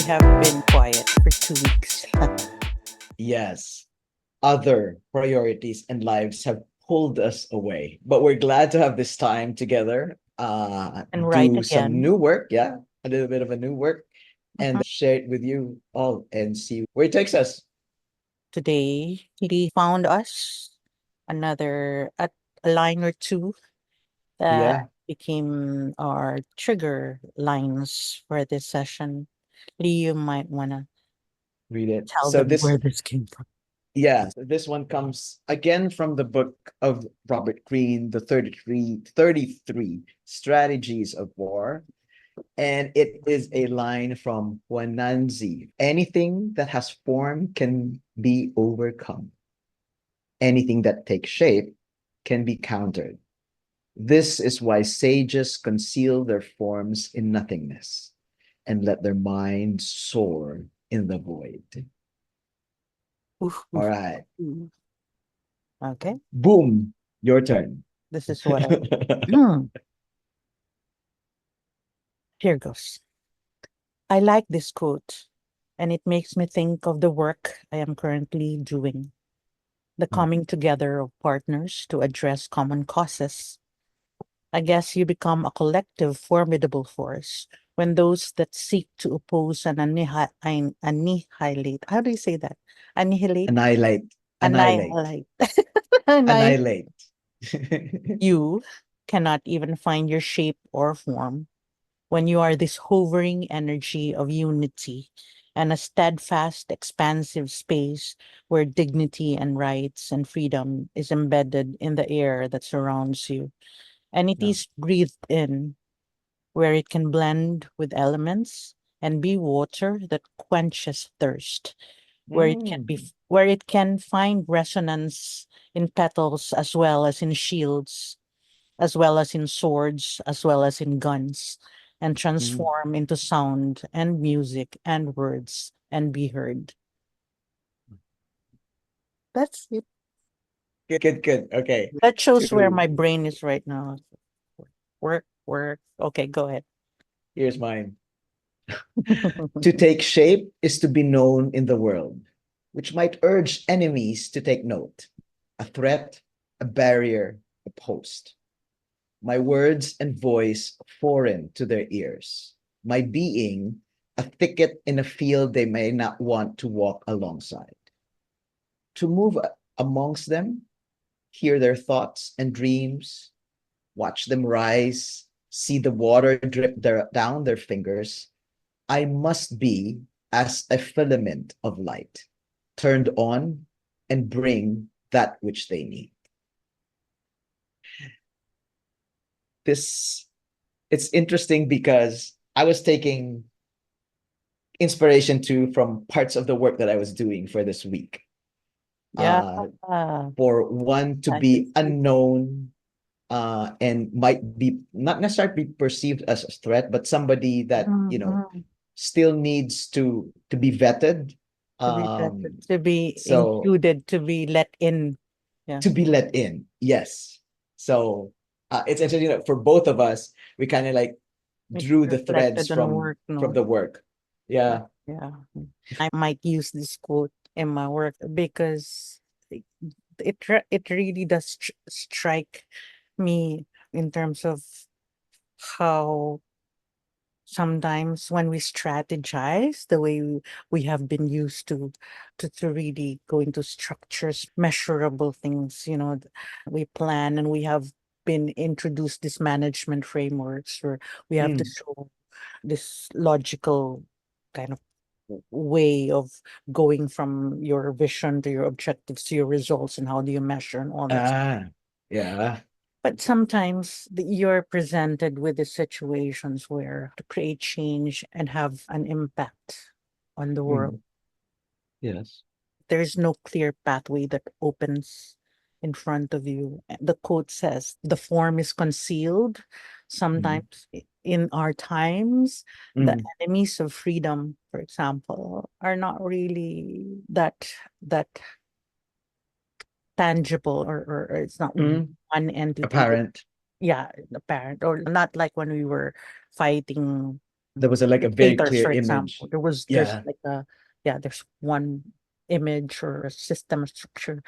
have been quiet for 2 weeks. Yes, other priorities and lives have pulled us away, but we're glad to have this time together, And write do some again. new work, yeah, a little bit of a new work, and share it with you all and see where it takes us. Today, he found us a line or two that Yeah, became our trigger lines for this session. Lee, you might want to read it. tell So them this, where this came from. yeah, this one comes again from the book of Robert Greene, the 33 Strategies of War. And it is a line from Huainanzi. Anything that has form can be overcome. Anything that takes shape can be countered. This is why sages conceal their forms in nothingness and let their minds soar in the void. Oof, All oof, right. oof. Okay, Boom. Your turn. this is what I. Hmm, here goes. I like this quote, and it makes me think of the work I am currently doing, the coming together of partners to address common causes. I guess you become a collective, formidable force when those that seek to oppose and annihilate, how do you say that? Annihilate? Annihilate. Annihilate. Annihilate. Annihilate. Annihilate. You cannot even find your shape or form when you are this hovering energy of unity and a steadfast, expansive space where dignity and rights and freedom is embedded in the air that surrounds you. And it Yeah. is breathed in where it can blend with elements and be water that quenches thirst, Mm. where it can find resonance in petals as well as in shields, as well as in swords, as well as in guns, and Mm. transform into sound and music and words and be heard. That's it. Good, good, good. Okay. That shows where Two. my brain is right now. Work, work. Okay, go ahead. Here's mine. To take shape is to be known in the world, which might urge enemies to take note. A threat, a barrier, a post. My words and voice foreign to their ears. My being, a thicket in a field they may not want to walk alongside. To move amongst them, hear their thoughts and dreams, watch them rise, see the water drip down their fingers, I must be as a filament of light, turned on and bring that which they need. This, it's interesting because I was taking inspiration too from parts of the work that I was doing for this week. Yeah. For one to I can be see. unknown and might be not necessarily be perceived as a threat, but somebody that, Mhm. still needs to be vetted. To be vetted, to be So included, to be let in. Yeah. to be let in, yes. So it's interesting that for both of us, we kind of like It's drew the threads reflected on work, from no? the work. Yeah. Yeah. I might use this quote in my work because it it really does strike me in terms of how sometimes when we strategize the way we have been used to really go into structures, measurable things, we plan and we have been introduced this management frameworks where we have to Mm. show this logical kind of way of going from your vision to your objectives to your results and how do you measure and all that. Yeah. But sometimes you're presented with the situations where to create change and have an impact on the world. Mm. Yes. There's no clear pathway that opens in front of you. The quote says, the form is concealed. Mm. Sometimes in our times, the Mm. enemies of freedom, for example, are not really that tangible or it's not Mm. one entity. Apparent. Yeah, apparent or not like when we were fighting. There was like a very dictators, clear for image. example. There's Yeah. like there's one image or a system or structure,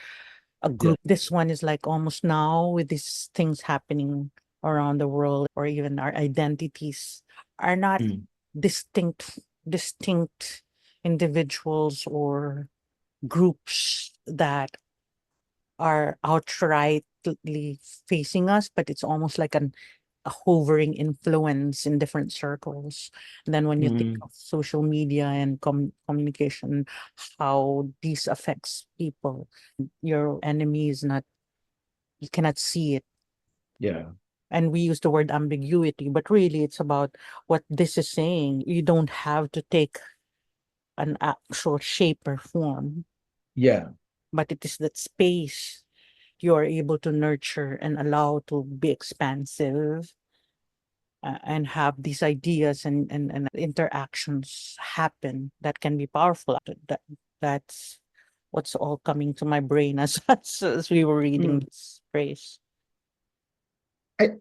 a Yeah. group. This one is like almost now with these things happening around the world, or even our identities are not Mm. distinct individuals or groups that are outrightly facing us, but it's almost like a hovering influence in different circles. And then when you think Mm. of social media and communication, how this affects people, your enemy is not, you cannot see it. Yeah. And we use the word ambiguity, but really it's about what this is saying. You don't have to take an actual shape or form, Yeah. but it is that space you are able to nurture and allow to be expansive, and have these ideas and interactions happen that can be powerful. That's what's all coming to my brain as we were reading Mm. this phrase. I,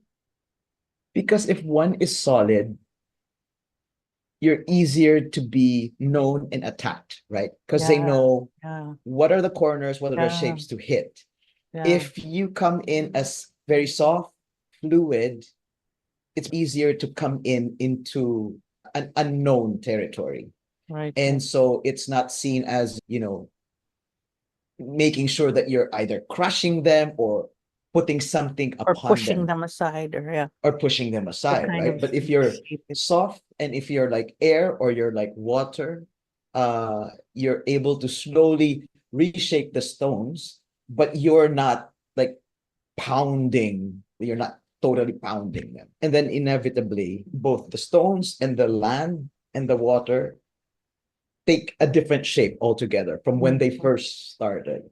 because if one is solid, you're easier to be known and attacked, right? Because they Yeah, know yeah, what are the corners, what are the yeah, shapes to hit. yeah, If you come in as very soft, fluid, it's easier to come into an unknown territory. right, And right. so it's not seen as, making sure that you're either crushing them or putting something Or upon pushing them them aside, or yeah, or pushing them to aside, kind right? of But if you're shape it. soft and if you're like air or you're like water, you're able to slowly reshape the stones, but you're not like pounding, you're not totally pounding them. And then inevitably, both the stones and the land and the water take a different shape altogether from when they Mhm. first started.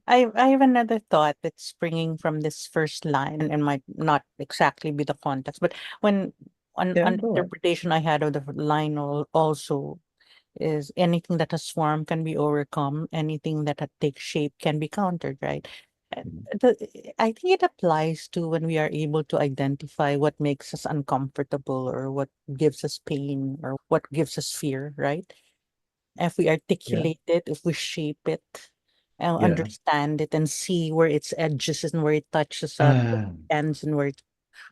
I have another thought that's springing from this first line and might not exactly be the context, but when Yeah, an go on. interpretation I had of the line also is anything that has form can be overcome, anything that had take shape can be countered, right? Mhm. I think it applies to when we are able to identify what makes us uncomfortable or what gives us pain or what gives us fear, right? If we Yeah, articulate it, if we shape it, and yeah, understand it and see where its edges and where it touches us, where ah, it ends and where its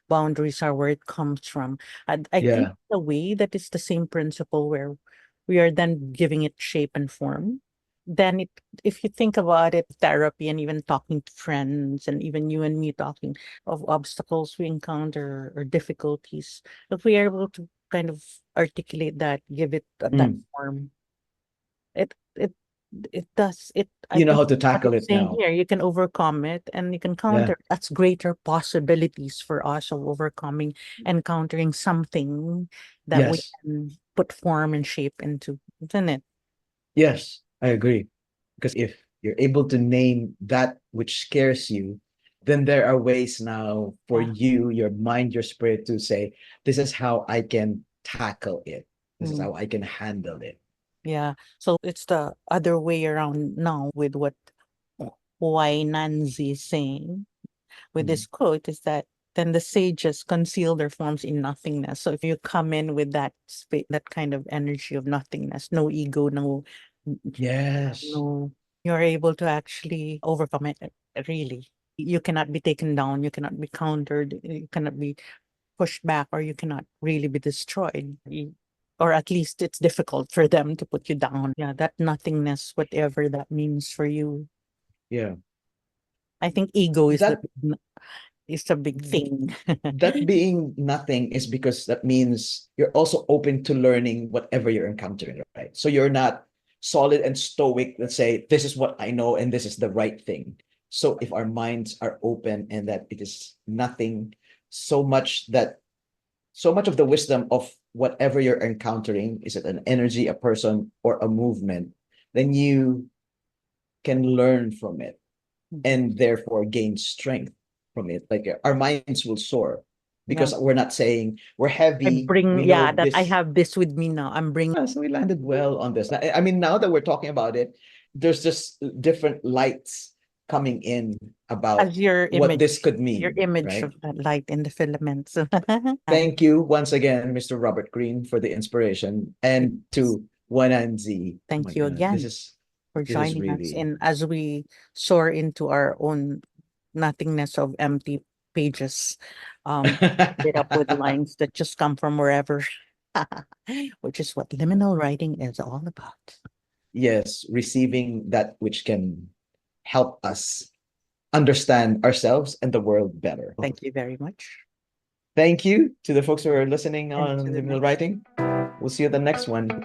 boundaries are, where it comes from. I think yeah, the way that is the same principle where we are then giving it shape and form. Then if you think about it, therapy and even talking to friends and even you and me talking of obstacles we encounter or difficulties, if we are able to kind of articulate that, give it that mm. form, it it it does it. I You know think how to what tackle it's it saying now. here, you can overcome it and you can Yeah, counter. That's greater possibilities for us of overcoming, encountering something that we yes, can put form and shape into, isn't it? yes, I agree. Because if you're able to name that which scares you, then there are ways now for Yeah. you, your mind, your spirit to say, this is how I can tackle it. This is Mm. how I can handle it. Yeah. So it's the other way around now with what Huainanzi is saying with Mm. this quote is that then the sages conceal their forms in nothingness. So if you come in with that that kind of energy of nothingness, no ego, Yes. no, you're able to actually overcome it. Really, you cannot be taken down, you cannot be countered, you cannot be pushed back, or you cannot really be destroyed. Or at least it's difficult for them to put you down. Yeah, that nothingness, whatever that means for you. Yeah. I think ego That is the big thing. that being nothing is because that means you're also open to learning whatever you're encountering, right? So you're not solid and stoic, let's say, this is what I know and this is the right thing. So if our minds are open and that it is nothing, so much that so much of the wisdom of whatever you're encountering, is it an energy, a person, or a movement, then you can learn from it Mhm. and therefore gain strength from it. Like our minds will soar Yeah. because we're not saying we're heavy. We Yeah, know that I this. have this with me now. I'm bringing. So we landed well on this. I mean, now that we're talking about it, there's just different lights coming in about As your what this could your mean, image right? of the light in the filaments. Thank you once again, Mr. Robert Greene, for the inspiration, and to Huainanzi. Oh my Thank you God, again for this is joining us really in as we soar into our own nothingness of empty pages, lit up with lines that just come from wherever, which is what liminal writing is all about. yes, receiving that which can help us understand ourselves and the world better. Thank you very much. Thank you to the folks who are listening And on to the Liminal next. Writing. We'll see you at the next one.